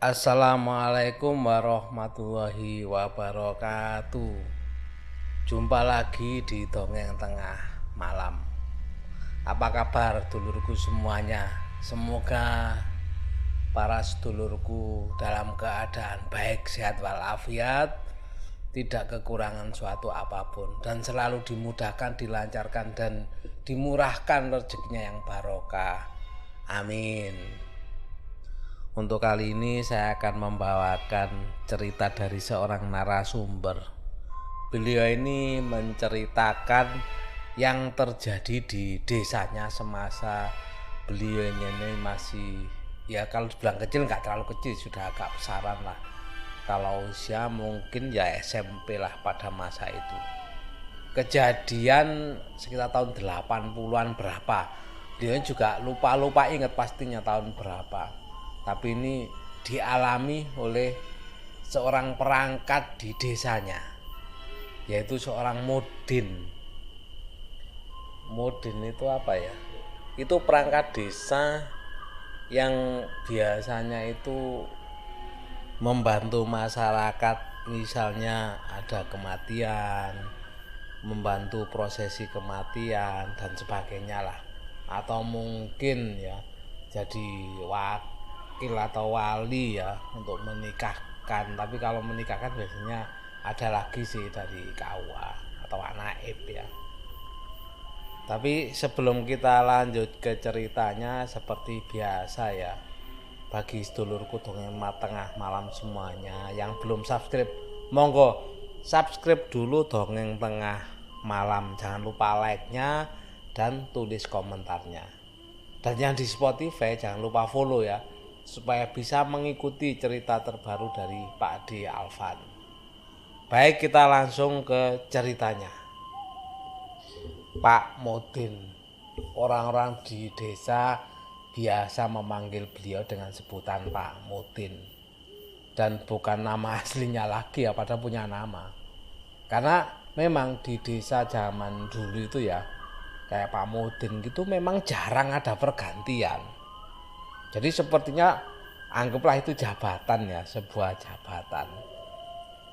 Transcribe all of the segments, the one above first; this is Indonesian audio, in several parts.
Assalamualaikum warahmatullahi wabarakatuh. Jumpa lagi di Dongeng Tengah Malam. Apa kabar dulurku semuanya? Semoga para sedulurku dalam keadaan baik, sehat walafiat, tidak kekurangan suatu apapun, dan selalu dimudahkan, dilancarkan, dan dimurahkan rezekinya yang barokah. Amin. Untuk kali ini saya akan membawakan cerita dari seorang narasumber. Beliau ini menceritakan yang terjadi di desanya semasa beliau ini masih, ya kalau dibilang kecil nggak terlalu kecil, sudah agak besaran lah. Kalau usia mungkin ya SMP lah pada masa itu. Kejadian sekitar tahun 80-an berapa. Dia juga lupa ingat pastinya tahun berapa. Tapi ini dialami oleh seorang perangkat di desanya, yaitu seorang mudin. Mudin itu apa ya? Itu perangkat desa yang biasanya itu membantu masyarakat, misalnya ada kematian, membantu prosesi kematian dan sebagainya lah, atau mungkin ya jadi wakil atau wali ya untuk menikahkan. Tapi kalau menikahkan biasanya ada lagi sih dari KUA atau naib ya. Tapi sebelum kita lanjut ke ceritanya, seperti biasa ya, bagi sedulurku Dongeng Tengah Malam semuanya yang belum subscribe, monggo subscribe dulu Dongeng Tengah Malam. Jangan lupa like-nya dan tulis komentarnya. Dan yang di Spotify jangan lupa follow ya, supaya bisa mengikuti cerita terbaru dari Pak D. Alvan. Baik, kita langsung ke ceritanya. Pak Mudin, orang-orang di desa biasa memanggil beliau dengan sebutan Pak Mudin, dan bukan nama aslinya lagi ya, padahal punya nama. Karena memang di desa zaman dulu itu ya, kayak Pak Mudin gitu memang jarang ada pergantian. Jadi sepertinya anggaplah itu jabatan ya, sebuah jabatan.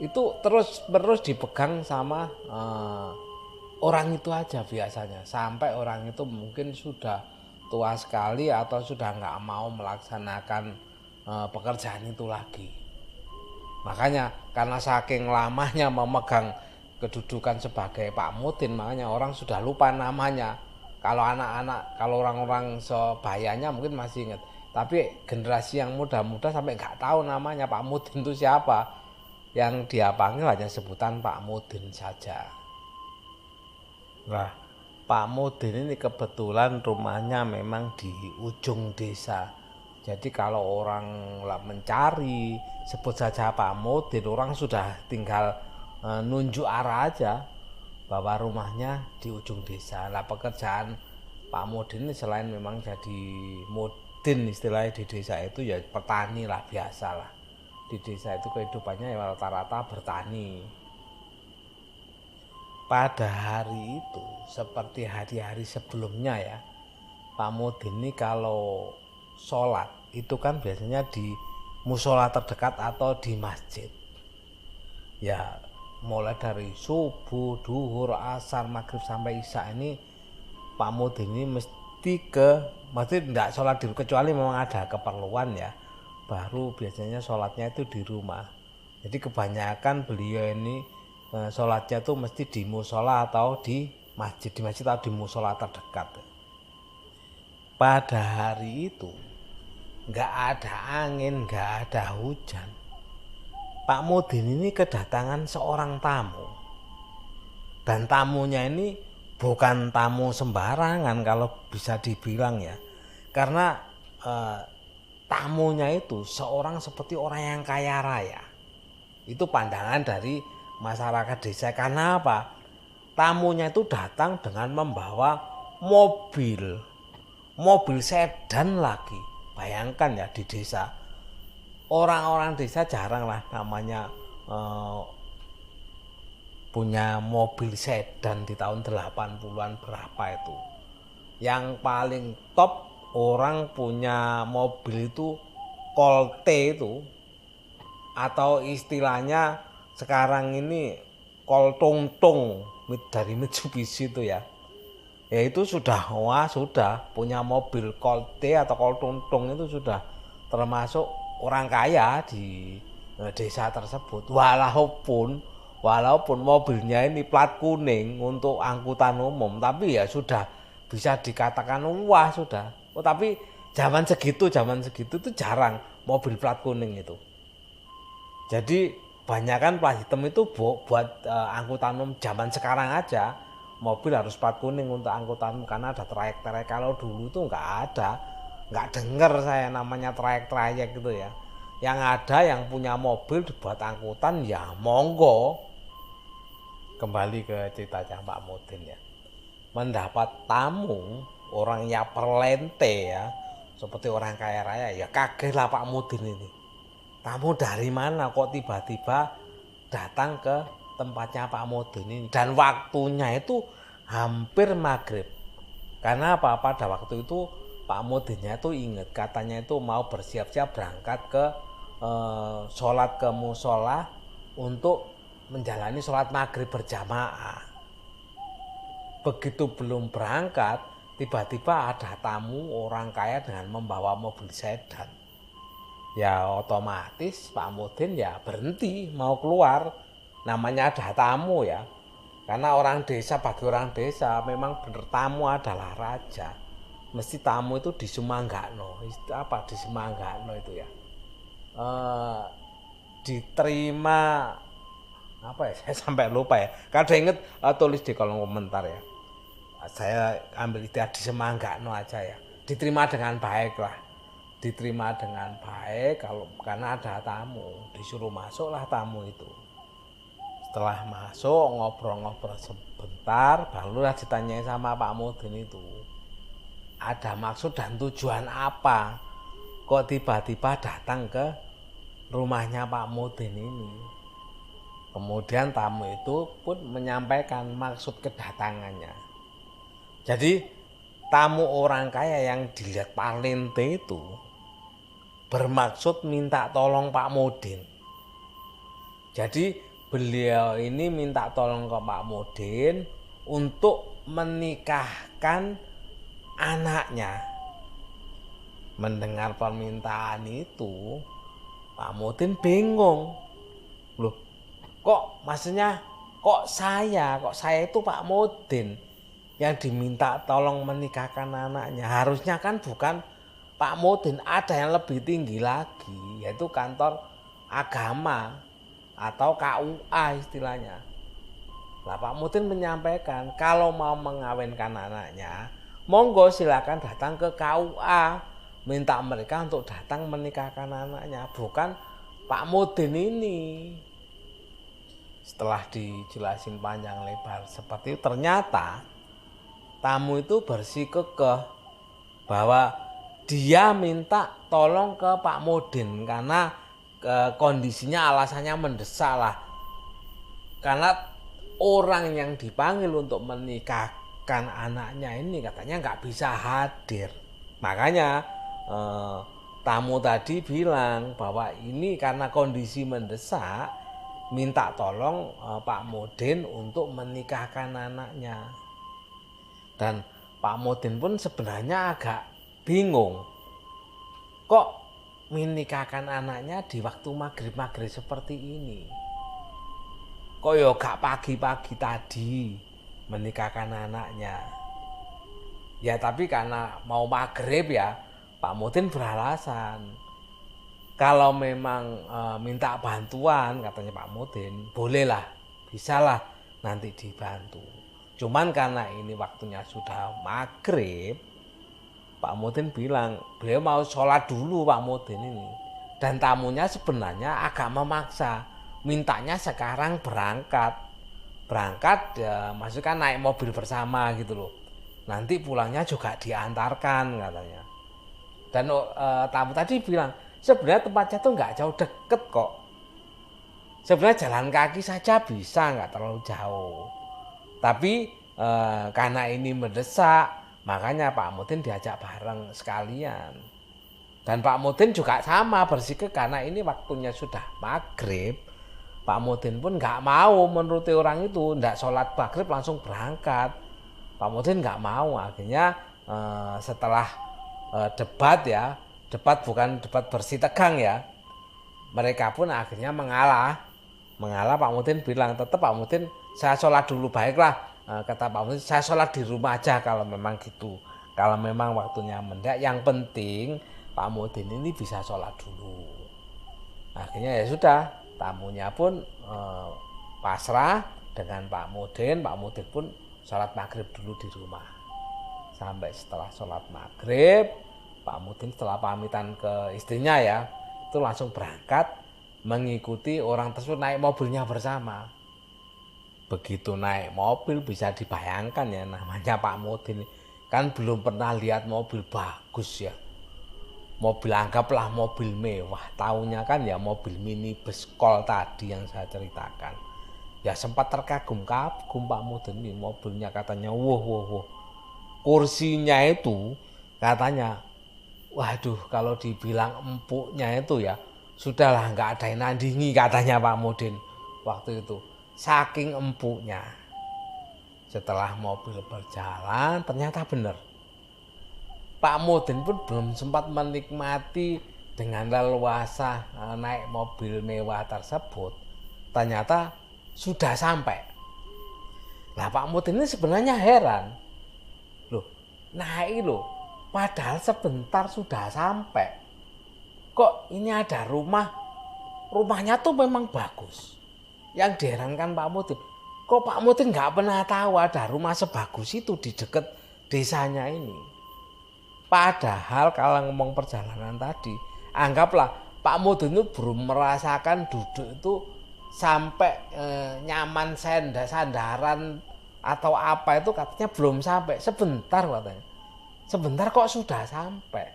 Itu terus menerus dipegang sama orang itu aja biasanya, sampai orang itu mungkin sudah tua sekali atau sudah nggak mau melaksanakan pekerjaan itu lagi. Makanya karena saking lamanya memegang kedudukan sebagai Pak Mudin, makanya orang sudah lupa namanya. Kalau anak-anak, kalau orang-orang sebayanya mungkin masih ingat, tapi generasi yang muda-muda sampai nggak tahu namanya Pak Mudin itu siapa. Yang dia panggil hanya sebutan Pak Mudin saja. Nah, Pak Mudin ini kebetulan rumahnya memang di ujung desa. Jadi kalau orang mencari, sebut saja Pak Mudin, orang sudah tinggal nunjuk arah aja bahwa rumahnya di ujung desa. Nah, pekerjaan Pak Mudin ini selain memang jadi mudin istilahnya di desa itu, ya petani lah, biasa lah. Di desa itu kehidupannya ya rata-rata bertani. Pada hari itu seperti hari-hari sebelumnya ya, Pak Mudin ini kalau sholat itu kan biasanya di musola terdekat atau di masjid. Ya mulai dari subuh, duhur, asar, maghrib sampai isya ini Pak Mudin ini mesti ke masjid, tidak sholat di, kecuali memang ada keperluan ya, baru biasanya sholatnya itu di rumah. Jadi kebanyakan beliau ini sholatnya tuh mesti di musola atau di masjid atau di musola terdekat. Pada hari itu nggak ada angin, nggak ada hujan. Pak Mudin ini kedatangan seorang tamu, dan tamunya ini bukan tamu sembarangan kalau bisa dibilang ya, karena tamunya itu seorang seperti orang yang kaya raya. Itu pandangan dari masyarakat desa. Karena apa? Tamunya itu datang dengan membawa mobil sedan lagi. Bayangkan ya, di desa orang-orang desa jarang lah namanya punya mobil sedan di tahun 80-an berapa itu. Yang paling top orang punya mobil itu Colte itu, atau istilahnya sekarang ini kol tung-tung dari Mitsubishi itu ya. Ya itu sudah punya mobil Colte atau kol tung-tung itu sudah termasuk orang kaya di desa tersebut. Walaupun mobilnya ini plat kuning untuk angkutan umum, tapi ya sudah bisa dikatakan wah sudah. Tapi zaman segitu itu jarang mobil plat kuning itu. Jadi banyakan plat hitam itu buat angkutan umum zaman sekarang aja. Mobil harus plat kuning untuk angkutan karena ada trayek-trayek. Kalau dulu tuh nggak ada, nggak denger saya namanya trayek-trayek gitu ya. Yang ada yang punya mobil dibuat angkutan ya monggo. Kembali ke ceritanya Pak Mudin ya. Mendapat tamu orangnya perlente ya, seperti orang kaya raya ya kaget lah Pak Mudin ini. Tamu dari mana kok tiba-tiba datang ke tempatnya Pak Mudin ini, dan waktunya itu hampir maghrib. Karena apa, pada waktu itu Pak Mudinnya itu ingat katanya itu mau bersiap-siap berangkat ke sholat ke musola untuk menjalani sholat maghrib berjamaah. Begitu belum berangkat, tiba-tiba ada tamu orang kaya dengan membawa mobil sedan. Ya otomatis Pak Mudin ya berhenti mau keluar, namanya ada tamu ya. Karena orang desa, bagi orang desa memang benar tamu adalah raja. Mesti tamu itu disemanggakno, disemanggakno itu ya. Diterima apa ya, saya sampai lupa ya. Kalau ada inget tulis di kolom komentar ya. Saya ambil istilah disemanggakno aja ya. Diterima dengan baik lah. Diterima dengan baik karena ada tamu, disuruh masuklah tamu itu. Setelah masuk ngobrol-ngobrol sebentar, barulah ditanyai sama Pak Mudin itu, ada maksud dan tujuan apa kok tiba-tiba datang ke rumahnya Pak Mudin ini. Kemudian tamu itu pun menyampaikan maksud kedatangannya. Jadi tamu orang kaya yang dilihat Parlente itu bermaksud minta tolong Pak Mudin. Jadi beliau ini minta tolong ke Pak Mudin untuk menikahkan anaknya. Mendengar permintaan itu, Pak Mudin bingung. Loh, kok maksudnya kok saya itu Pak Mudin yang diminta tolong menikahkan anaknya? Harusnya kan bukan Pak Mudin, ada yang lebih tinggi lagi, yaitu kantor agama atau KUA istilahnya. Nah, Pak Mudin menyampaikan kalau mau mengawinkan anaknya, monggo silakan datang ke KUA, minta mereka untuk datang menikahkan anaknya, bukan Pak Mudin ini. Setelah dijelasin panjang lebar seperti itu, ternyata tamu itu bersikukuh bahwa dia minta tolong ke Pak Mudin karena kondisinya alasannya mendesak lah. Karena orang yang dipanggil untuk menikahkan anaknya ini katanya nggak bisa hadir. Makanya tamu tadi bilang bahwa ini karena kondisi mendesak, minta tolong Pak Mudin untuk menikahkan anaknya. Dan Pak Mudin pun sebenarnya agak bingung, kok menikahkan anaknya di waktu maghrib-maghrib seperti ini, kok ya gak pagi-pagi tadi menikahkan anaknya. Ya tapi karena mau maghrib ya, Pak Mudin beralasan kalau memang minta bantuan, katanya Pak Mudin, bolehlah, bisalah nanti dibantu. Cuman karena ini waktunya sudah maghrib, Pak Mudin bilang beliau mau sholat dulu Pak Mudin ini. Dan tamunya sebenarnya agak memaksa, mintanya sekarang berangkat ya, maksudnya naik mobil bersama gitu loh. Nanti pulangnya juga diantarkan katanya. Dan tamu tadi bilang sebenarnya tempatnya tuh nggak jauh deket kok. Sebenarnya jalan kaki saja bisa, nggak terlalu jauh. Tapi karena ini mendesak, makanya Pak Mudin diajak bareng sekalian. Dan Pak Mudin juga sama bersikeras karena ini waktunya sudah maghrib. Pak Mudin pun nggak mau menuruti orang itu, nggak sholat maghrib langsung berangkat. Pak Mudin nggak mau, akhirnya setelah debat ya, debat bukan debat bersih tegang ya, mereka pun akhirnya mengalah. Pak Mudin bilang tetap Pak Mudin saya sholat dulu, baiklah kata Pak Mudin saya sholat di rumah aja kalau memang gitu, kalau memang waktunya mendak, yang penting Pak Mudin ini bisa sholat dulu. Akhirnya ya sudah, tamunya pun pasrah dengan Pak Mudin pun sholat maghrib dulu di rumah. Sampai setelah sholat maghrib, Pak Mudin setelah pamitan ke istrinya ya, itu langsung berangkat mengikuti orang tersebut naik mobilnya bersama. Begitu naik mobil bisa dibayangkan ya, namanya Pak Mudin kan belum pernah lihat mobil bagus ya. Mobil anggaplah mobil mewah, taunya kan ya mobil minibus Kol tadi yang saya ceritakan. Ya sempat terkagum-kagum Pak Mudin ini, mobilnya katanya wow. Kursinya itu katanya, waduh kalau dibilang empuknya itu ya, sudahlah nggak ada yang nandingi katanya Pak Mudin waktu itu. Saking empuknya. Setelah mobil berjalan ternyata benar. Pak Mudin pun belum sempat menikmati dengan leluasa naik mobil mewah tersebut. Ternyata sudah sampai. Nah Pak Mudin ini sebenarnya heran. Loh, naik loh. Padahal sebentar sudah sampai. Kok ini ada rumahnya tuh memang bagus. Yang diherankan Pak Mudin, kok Pak Mudin nggak pernah tahu ada rumah sebagus itu di dekat desanya ini. Padahal kalau ngomong perjalanan tadi, anggaplah Pak Mudin itu belum merasakan duduk itu sampai nyaman sandaran atau apa itu katanya belum sampai. Sebentar katanya. Sebentar kok sudah sampai.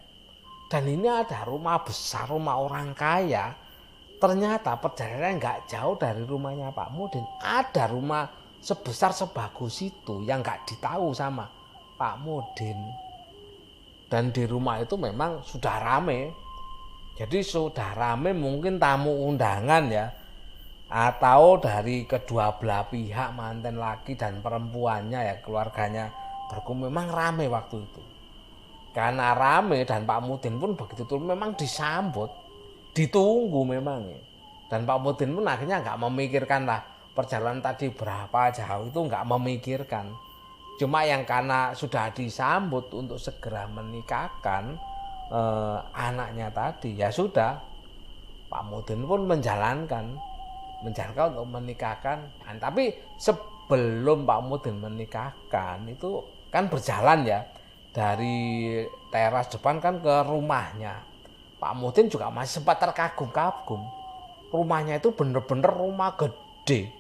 Dan ini ada rumah besar, rumah orang kaya. Ternyata perjalanan nggak jauh dari rumahnya Pak Mudin. Ada rumah sebesar sebagus itu yang nggak ditahu sama Pak Mudin. Dan di rumah itu memang sudah rame. Jadi sudah rame mungkin tamu undangan ya. Atau dari kedua belah pihak, manten laki dan perempuannya ya, keluarganya berkumpul, memang rame waktu itu. Karena rame dan Pak Mudin pun begitu turun memang disambut, ditunggu memang ya. Dan Pak Mudin pun akhirnya nggak memikirkan lah perjalanan tadi berapa jauh, itu nggak memikirkan. Cuma yang karena sudah disambut untuk segera menikahkan anaknya tadi, ya sudah Pak Mudin pun menjalankan untuk menikahkan. Tapi sebelum Pak Mudin menikahkan itu kan berjalan ya, dari teras depan kan ke rumahnya. Pak Mudin juga masih sempat terkagum-kagum. Rumahnya itu bener-bener rumah gede,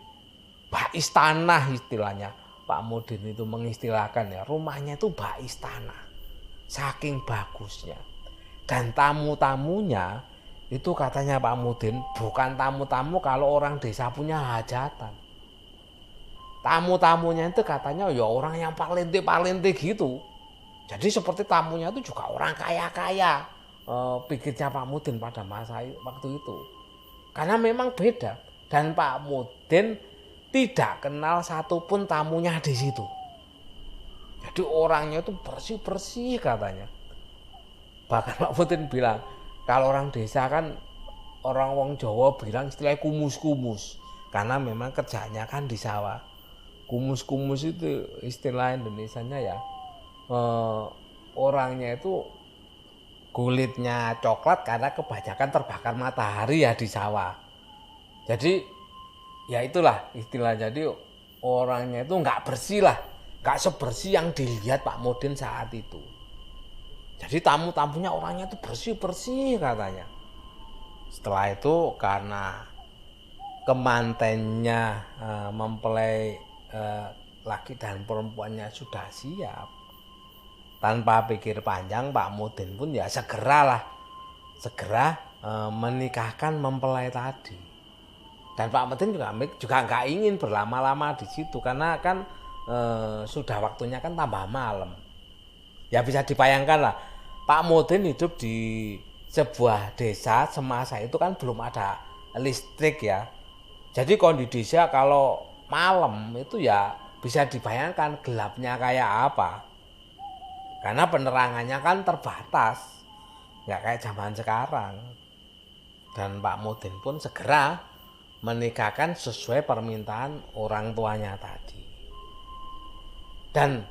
bak istana istilahnya. Pak Mudin itu mengistilahkan ya, rumahnya itu bak istana, saking bagusnya. Dan tamu-tamunya itu katanya Pak Mudin bukan tamu-tamu kalau orang desa punya hajatan. Tamu-tamunya itu katanya ya orang yang palente gitu. Jadi seperti tamunya itu juga orang kaya-kaya, pikirnya Pak Mudin pada masa waktu itu. Karena memang beda. Dan Pak Mudin tidak kenal satupun tamunya di situ. Jadi orangnya itu bersih-bersih katanya. Bahkan Pak Mudin bilang, kalau orang desa kan, orang wong Jawa bilang istilahnya kumus-kumus. Karena memang kerjanya kan di sawah. Kumus-kumus itu istilah Indonesianya ya. Orangnya itu kulitnya coklat karena kebanyakan terbakar matahari ya di sawah. Jadi ya itulah istilahnya. Jadi orangnya itu nggak bersih lah. Nggak sebersih yang dilihat Pak Mudin saat itu. Jadi tamu-tamunya orangnya itu bersih-bersih katanya. Setelah itu karena kemantennya mempelai laki dan perempuannya sudah siap, tanpa pikir panjang Pak Mudin pun ya segera menikahkan mempelai tadi. Dan Pak Mudin juga nggak ingin berlama-lama di situ karena kan sudah waktunya kan tambah malam. Ya bisa dibayangkan lah, Pak Mudin hidup di sebuah desa semasa itu kan belum ada listrik ya. Jadi kondisi desa kalau malam itu ya bisa dibayangkan gelapnya kayak apa. Karena penerangannya kan terbatas, nggak kayak zaman sekarang. Dan Pak Mudin pun segera menikahkan sesuai permintaan orang tuanya tadi. Dan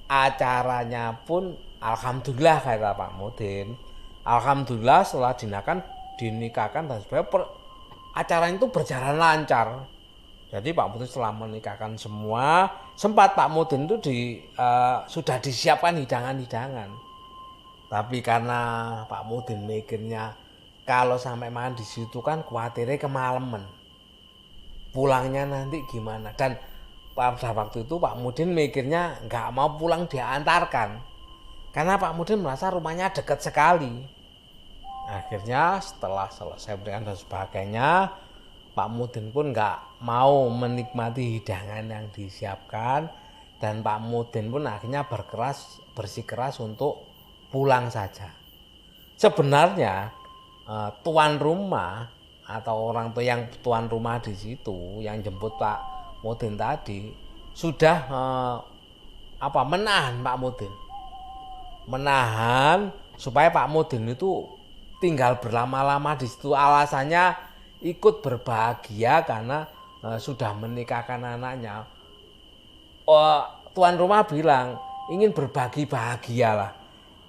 acaranya pun alhamdulillah kata Pak Mudin. Alhamdulillah setelah dinikahkan dan sebagainya acara itu berjalan lancar. Jadi Pak Mudin setelah menikahkan semua, sempat Pak Mudin itu sudah disiapkan hidangan-hidangan. Tapi karena Pak Mudin mikirnya kalau sampai makan di situ kan khawatirnya kemalaman. Pulangnya nanti gimana? Dan pada waktu itu Pak Mudin mikirnya nggak mau pulang diantarkan. Karena Pak Mudin merasa rumahnya dekat sekali. Akhirnya setelah selesai berikan dan sebagainya, Pak Mudin pun nggak mau menikmati hidangan yang disiapkan. Dan Pak Mudin pun akhirnya bersikeras untuk pulang saja. Sebenarnya tuan rumah atau orang tua yang tuan rumah di situ yang jemput Pak Mudin tadi sudah menahan Pak Mudin, menahan supaya Pak Mudin itu tinggal berlama-lama di situ. Alasannya ikut berbahagia karena sudah menikahkan anaknya. Tuan rumah bilang ingin berbagi bahagialah.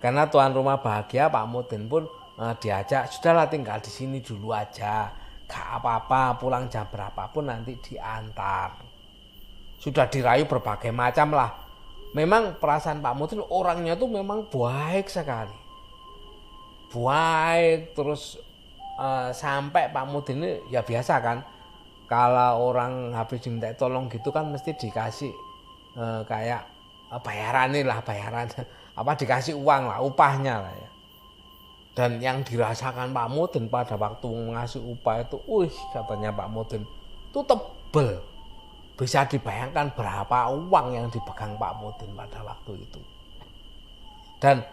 Karena tuan rumah bahagia, Pak Mudin pun diajak, sudahlah tinggal di sini dulu aja, gak apa-apa, pulang jam berapapun nanti diantar. Sudah dirayu berbagai macam lah. Memang perasaan Pak Mudin orangnya tuh memang baik sekali, baik terus sampai Pak Mudin ini ya biasa kan, kalau orang habis diminta tolong gitu kan mesti dikasih kayak bayaran dikasih uang lah, upahnya lah ya. Dan yang dirasakan Pak Mudin pada waktu ngasih upah itu, katanya Pak Mudin itu tebel. Bisa dibayangkan berapa uang yang dipegang Pak Mudin pada waktu itu. Dan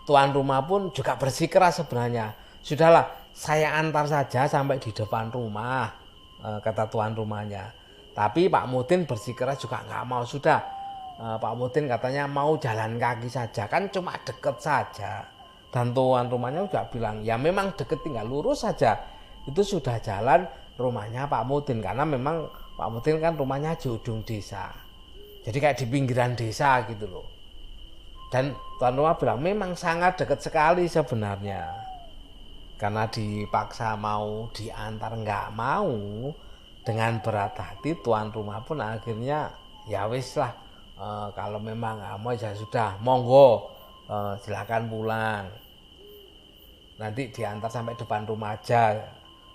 tuan rumah pun juga bersikeras sebenarnya. Sudahlah, saya antar saja sampai di depan rumah, kata tuan rumahnya. Tapi Pak Mudin bersikeras juga nggak mau. Sudah, Pak Mudin katanya mau jalan kaki saja, kan cuma deket saja. Dan tuan rumahnya juga bilang, ya memang deket, tinggal lurus saja. Itu sudah jalan rumahnya Pak Mudin. Karena memang Pak Mudin kan rumahnya di ujung desa. Jadi kayak di pinggiran desa gitu loh. Dan tuan rumah bilang memang sangat dekat sekali sebenarnya. Karena dipaksa mau diantar nggak mau, dengan berat hati tuan rumah pun akhirnya ya wis lah, kalau memang nggak mau ya sudah, monggo. Silakan pulang, nanti diantar sampai depan rumah aja.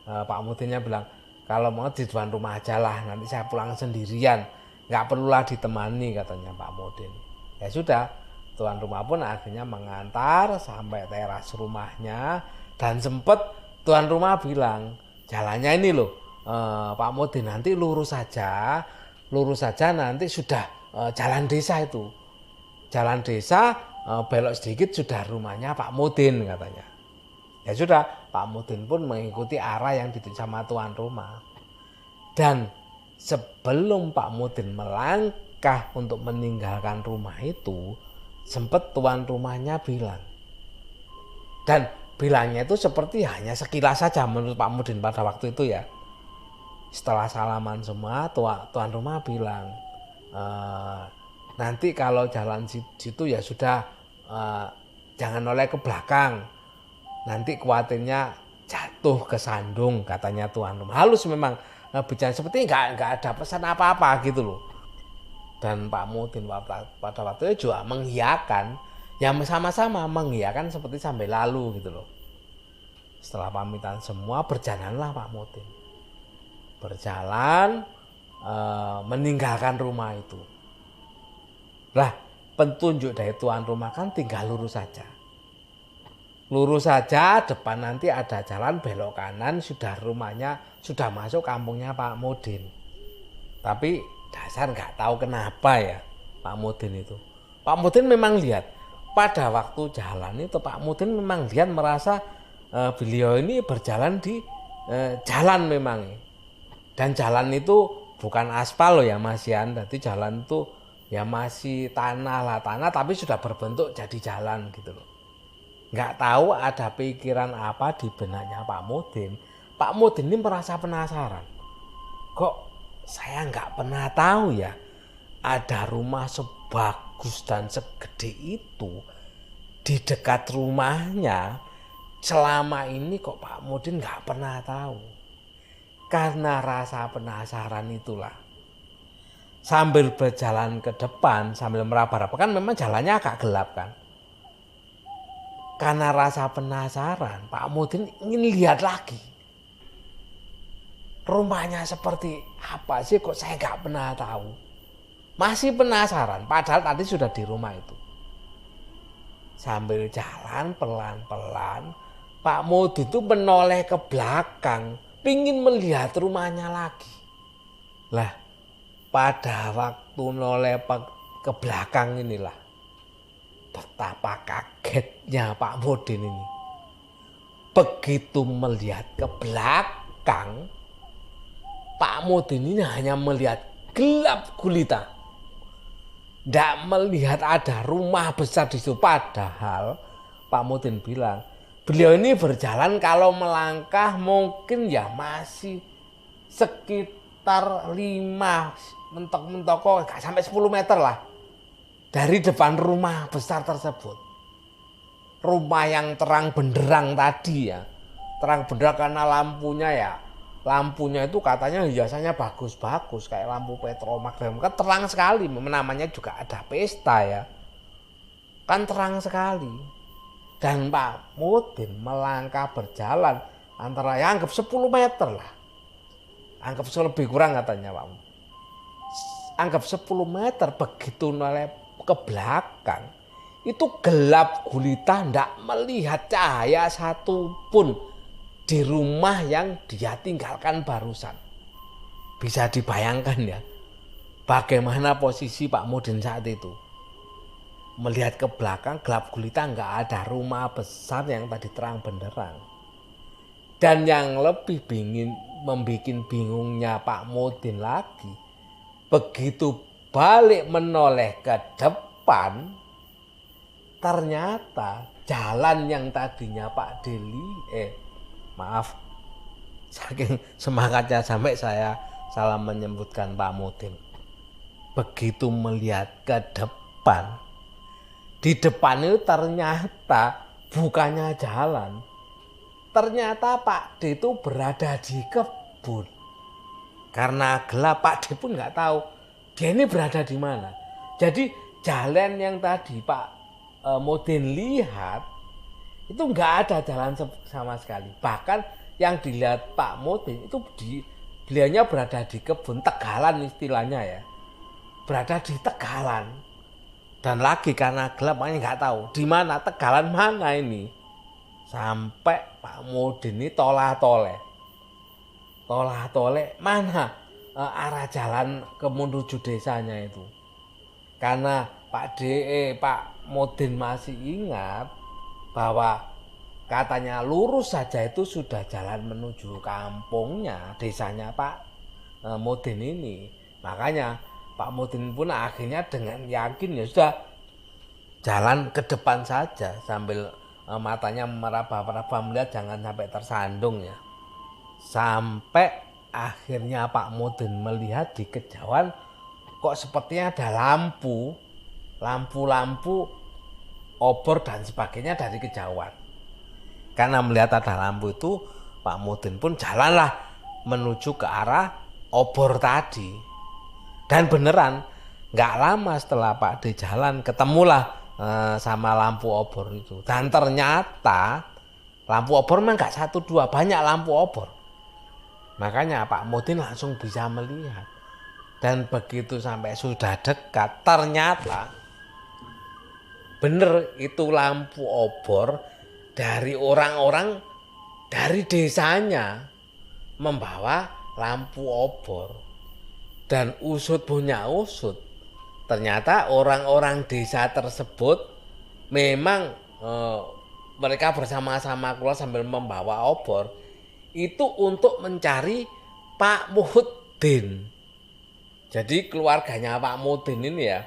Pak Mudinnya bilang kalau mau di depan rumah aja lah, nanti saya pulang sendirian, nggak perlulah ditemani, katanya Pak Mudin. Ya sudah, tuan rumah pun akhirnya mengantar sampai teras rumahnya. Dan sempet tuan rumah bilang jalannya ini loh, Pak Mudin, nanti lurus saja nanti sudah jalan desa itu. Jalan desa, belok sedikit sudah rumahnya Pak Mudin, katanya. Ya sudah, Pak Mudin pun mengikuti arah yang dituju sama tuan rumah. Dan sebelum Pak Mudin melangkah untuk meninggalkan rumah itu, sempat tuan rumahnya bilang. Dan bilangnya itu seperti hanya sekilas saja menurut Pak Mudin pada waktu itu ya. Setelah salaman semua, tuan rumah bilang, nanti kalau jalan situ ya sudah, jangan noleh ke belakang, nanti khawatirnya jatuh ke sandung, katanya tuan rumah. Halus memang, bicara seperti nggak ada pesan apa-apa gitu loh. Dan Pak Mudin pada waktu itu juga mengiyakan, ya sama-sama mengiyakan seperti sampai lalu gitu loh. Setelah pamitan semua, berjalanlah Pak Mudin, berjalan meninggalkan rumah itu. Lah, petunjuk dari tuan rumah kan tinggal lurus saja. Lurus saja, depan nanti ada jalan belok kanan, sudah rumahnya, sudah masuk kampungnya Pak Mudin. Tapi dasar nggak tahu kenapa ya Pak Mudin itu. Pak Mudin memang lihat, pada waktu jalan itu Pak Mudin memang lihat merasa beliau ini berjalan di jalan memang. Dan jalan itu bukan aspal loh ya Mas Yan. Jadi jalan itu ya masih tanah tapi sudah berbentuk jadi jalan gitu loh. Nggak tahu ada pikiran apa di benaknya Pak Mudin. Pak Mudin ini merasa penasaran. Kok saya nggak pernah tahu ya ada rumah sebagus dan segede itu di dekat rumahnya. Selama ini kok Pak Mudin nggak pernah tahu. Karena rasa penasaran itulah. Sambil berjalan ke depan, sambil meraba-raba, kan memang jalannya agak gelap kan. Karena rasa penasaran, Pak Mudin ingin lihat lagi. Rumahnya seperti apa sih kok saya nggak pernah tahu. Masih penasaran, padahal tadi sudah di rumah itu. Sambil jalan pelan-pelan, Pak Mudin itu menoleh ke belakang, pingin melihat rumahnya lagi. Lah, pada waktu noleh ke belakang inilah, betapa kagetnya Pak Mudin ini. Begitu melihat ke belakang, Pak Mudin ini hanya melihat gelap gulita. Tidak melihat ada rumah besar di situ. Padahal Pak Mudin bilang, beliau ini berjalan kalau melangkah mungkin ya masih sekitar 5 mentok-mentok kok sampai 10 meter lah dari depan rumah besar tersebut. Rumah yang terang benderang tadi ya. Terang benderang karena lampunya itu katanya hiasannya bagus-bagus kayak lampu petromagnesium. Kan terang sekali, namanya juga ada pesta ya. Kan terang sekali. Dan Pak Mudin melangkah berjalan antara ya anggap 10 meter lah. Anggap lebih kurang katanya Pak. Anggap 10 meter begitu noleh ke belakang. Itu gelap gulita, tidak melihat cahaya satupun di rumah yang dia tinggalkan barusan. Bisa dibayangkan ya bagaimana posisi Pak Mudin saat itu. Melihat ke belakang gelap gulita, nggak ada rumah besar yang tadi terang benderang. Dan yang lebih membuat bingungnya Pak Mudin lagi, begitu balik menoleh ke depan, ternyata jalan yang tadinya Pak Deli, saking semangatnya sampai saya salah menyebutkan Pak Mudin. Begitu melihat ke depan, di depan itu ternyata bukannya jalan. Ternyata Pak D itu berada di kebun. Karena gelap, Pak D pun nggak tahu dia ini berada di mana. Jadi jalan yang tadi Pak Mudin lihat itu nggak ada jalan sama sekali. Bahkan yang dilihat Pak Mudin itu beliaunya berada di kebun tegalan istilahnya ya. Berada di tegalan. Dan lagi karena gelap makanya nggak tahu di mana tegalan mana ini. Sampai Pak Mudin ini toleh-toleh mana arah jalan ke menuju desanya itu. Karena Pak Mudin masih ingat bahwa katanya lurus saja itu sudah jalan menuju kampungnya, desanya Pak Mudin ini. Makanya Pak Mudin pun akhirnya dengan yakin ya sudah jalan ke depan saja sambil matanya meraba-raba melihat jangan sampai tersandung ya. Sampai akhirnya Pak Mudin melihat di kejauhan kok sepertinya ada lampu obor dan sebagainya dari kejauhan. Karena melihat ada lampu itu, Pak Mudin pun jalanlah menuju ke arah obor tadi. Dan beneran gak lama setelah Pak D jalan ketemulah sama lampu obor itu. Dan ternyata lampu obor memang gak 1 2, banyak lampu obor. Makanya Pak Mudin langsung bisa melihat. Dan begitu sampai sudah dekat, ternyata bener itu lampu obor dari orang-orang dari desanya membawa lampu obor. Dan usut punya usut, ternyata orang-orang desa tersebut memang mereka bersama-sama keluar sambil membawa obor itu untuk mencari Pak Muhyiddin. Jadi keluarganya Pak Muhyiddin ini ya,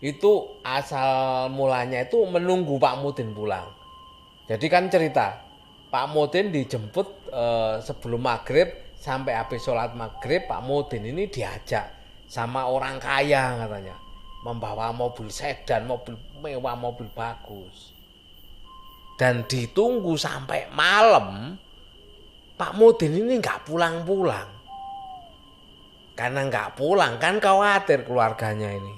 itu asal mulanya itu menunggu Pak Muhyiddin pulang. Jadi kan cerita, Pak Muhyiddin dijemput sebelum maghrib, sampai habis sholat maghrib Pak Muhyiddin ini diajak sama orang kaya katanya, membawa mobil sedan, mobil mewah, mobil bagus. Dan ditunggu sampai malam, Pak Muhyiddin ini nggak pulang-pulang. Karena nggak pulang kan khawatir keluarganya ini.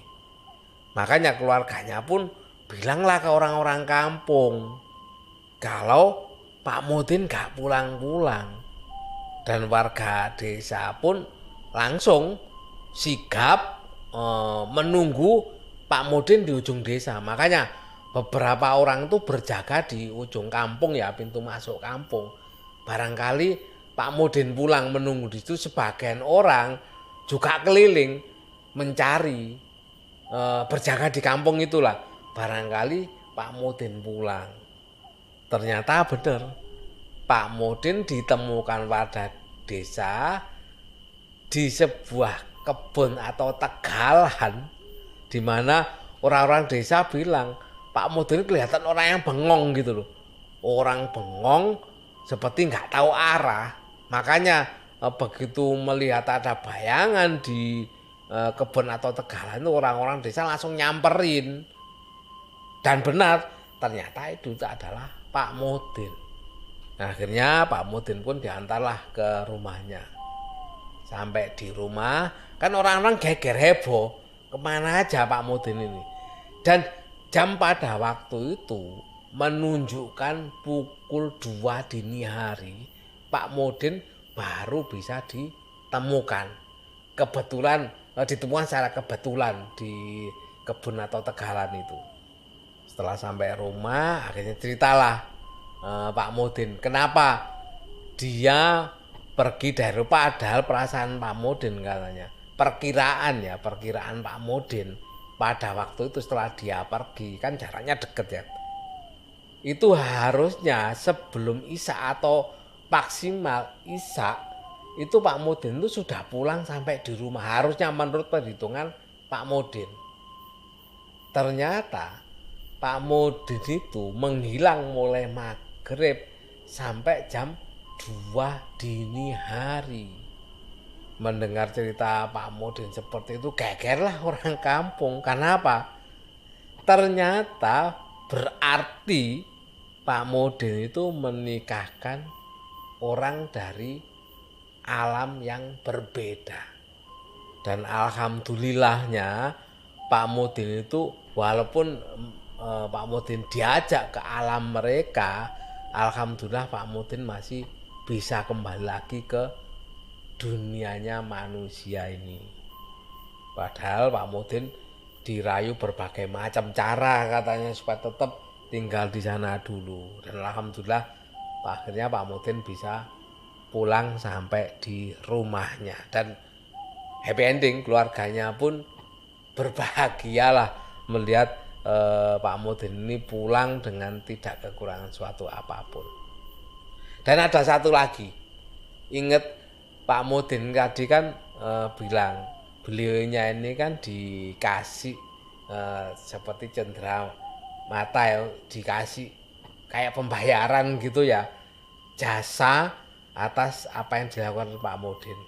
Makanya keluarganya pun bilanglah ke orang-orang kampung kalau Pak Muhyiddin nggak pulang-pulang. Dan warga desa pun langsung sigap menunggu Pak Muhyiddin di ujung desa. Makanya beberapa orang itu berjaga di ujung kampung ya, pintu masuk kampung. Barangkali Pak Muhyiddin pulang menunggu di situ, sebagian orang juga keliling mencari, berjaga di kampung itulah. Barangkali Pak Muhyiddin pulang. Ternyata benar, Pak Muhyiddin ditemukan warga desa di sebuah kebun atau tegalan, di mana orang-orang desa bilang Pak Muhyiddin kelihatan orang yang bengong gitu loh. Orang bengong seperti nggak tahu arah. Makanya begitu melihat ada bayangan di kebun atau tegalan itu, orang-orang desa langsung nyamperin. Dan benar, ternyata itu adalah Pak Muhyiddin. Nah, akhirnya Pak Muhyiddin pun diantarlah ke rumahnya. Sampai di rumah, kan orang-orang geger heboh, kemana aja Pak Muhyiddin ini. Dan jam pada waktu itu menunjukkan pukul 2 dini hari, Pak Muhyiddin baru bisa ditemukan. Kebetulan ditemukan secara kebetulan di kebun atau tegalan itu. Setelah sampai rumah, akhirnya ceritalah Pak Muhyiddin kenapa dia pergi dari rumah. Padahal perasaan Pak Muhyiddin katanya, perkiraan Pak Muhyiddin pada waktu itu setelah dia pergi, kan jaraknya deket ya, itu harusnya sebelum Isya atau maksimal Isya itu Pak Muhyiddin itu sudah pulang sampai di rumah, harusnya menurut perhitungan Pak Muhyiddin. Ternyata Pak Muhyiddin itu menghilang mulai maghrib sampai jam 2 dini hari. Mendengar cerita Pak Muhyiddin seperti itu, gegerlah orang kampung. Karena apa? Ternyata berarti Pak Muhyiddin itu menikahkan orang dari alam yang berbeda. Dan alhamdulillahnya Pak Muhyiddin itu walaupun Pak Muhyiddin diajak ke alam mereka, alhamdulillah Pak Muhyiddin masih bisa kembali lagi ke dunianya manusia ini. Padahal Pak Muhyiddin dirayu berbagai macam cara katanya supaya tetap tinggal di sana dulu. Dan alhamdulillah akhirnya Pak Muhyiddin bisa pulang sampai di rumahnya. Dan happy ending, keluarganya pun berbahagialah melihat Pak Muhyiddin ini pulang dengan tidak kekurangan suatu apapun. Dan ada satu lagi, ingat Pak Muhyiddin tadi kan bilang beliaunya ini kan dikasih seperti cendera mata ya, dikasih kayak pembayaran gitu ya, jasa atas apa yang dilakukan Pak Muhyiddin.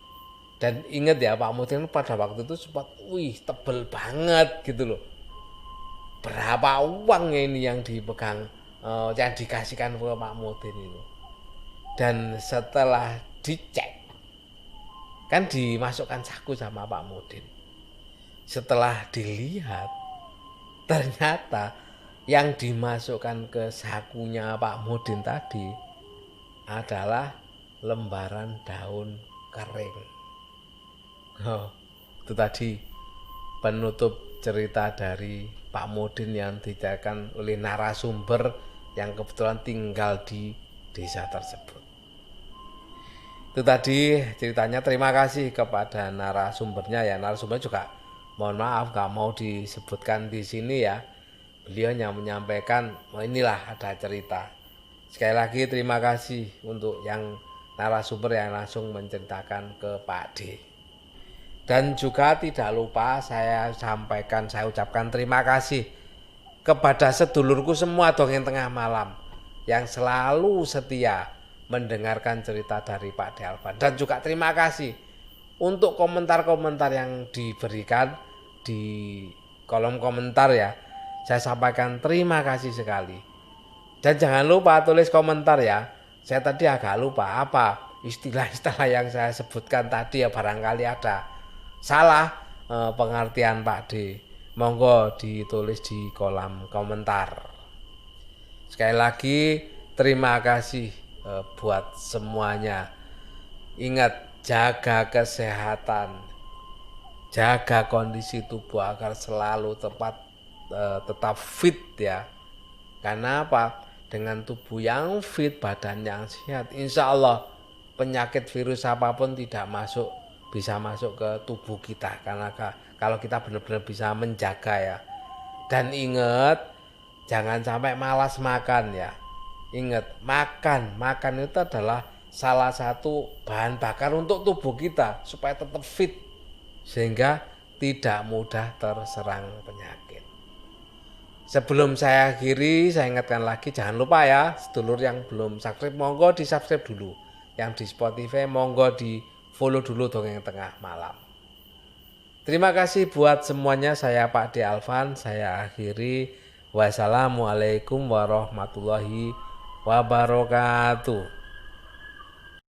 Dan ingat ya, Pak Muhyiddin pada waktu itu sempat tebel banget gitu loh. Berapa uangnya ini yang dipegang, yang dikasihkan ke Pak Muhyiddin itu. Dan setelah dicek, kan dimasukkan saku sama Pak Muhyiddin. Setelah dilihat, ternyata yang dimasukkan ke sakunya Pak Muhyiddin tadi adalah lembaran daun kering. Oh, itu tadi penutup cerita dari Pak Muhyiddin yang diceritakan oleh narasumber yang kebetulan tinggal di desa tersebut. Itu tadi ceritanya. Terima kasih kepada narasumbernya ya. Narasumbernya juga mohon maaf gak mau disebutkan di sini ya. beliau hanya menyampaikan, inilah ada cerita. Sekali lagi terima kasih untuk yang narasumber yang langsung menceritakan ke Pak D. Dan juga tidak lupa saya ucapkan terima kasih kepada sedulurku semua Dongeng Tengah Malam yang selalu setia mendengarkan cerita dari Pak D. Alvan. Dan juga terima kasih untuk komentar-komentar yang diberikan di kolom komentar ya. Saya sampaikan terima kasih sekali. Dan jangan lupa tulis komentar ya. Saya tadi agak lupa apa istilah-istilah yang saya sebutkan tadi ya, barangkali ada salah pengertian Pak D. Monggo ditulis di kolom komentar. Sekali lagi terima kasih buat semuanya. Ingat, jaga kesehatan, jaga kondisi tubuh agar selalu tetap fit ya. Karena apa? Dengan tubuh yang fit, badan yang sehat, insya Allah penyakit virus apapun tidak bisa masuk ke tubuh kita. Karena kalau kita benar-benar bisa menjaga ya. Dan ingat, jangan sampai malas makan ya. Ingat, makan itu adalah salah satu bahan bakar untuk tubuh kita supaya tetap fit, sehingga tidak mudah terserang penyakit. Sebelum saya akhiri, saya ingatkan lagi, jangan lupa ya, sedulur yang belum subscribe, monggo di subscribe dulu. Yang di Spotify, monggo di follow dulu Dongeng Tengah Malam. Terima kasih buat semuanya, saya Pak D. Alvan, saya akhiri. Wassalamualaikum warahmatullahi wabarakatuh.